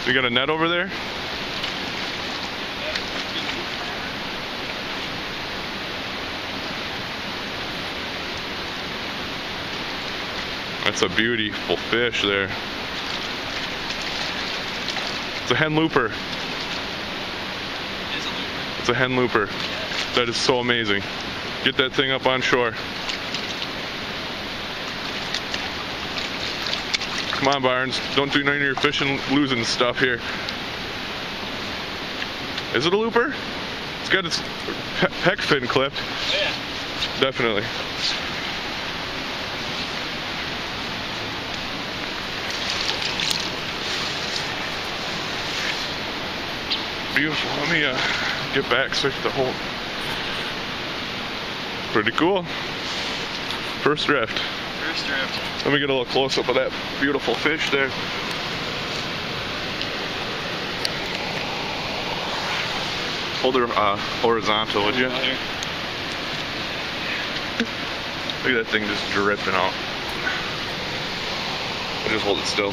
You got a net over there? That's a beautiful fish there. It's a hen looper. It's a hen looper. That is so amazing. Get that thing up on shore. Come on, Barnes. Don't do none of your fishing losing stuff here. Is it a looper? It's got its pec fin clipped. Yeah. Definitely. Beautiful. Let me get back so I get the whole. Pretty cool. First drift. First drift. Let me get a little close up of that beautiful fish there. Hold her horizontal, would you? Look at that thing just dripping out. I just hold it still.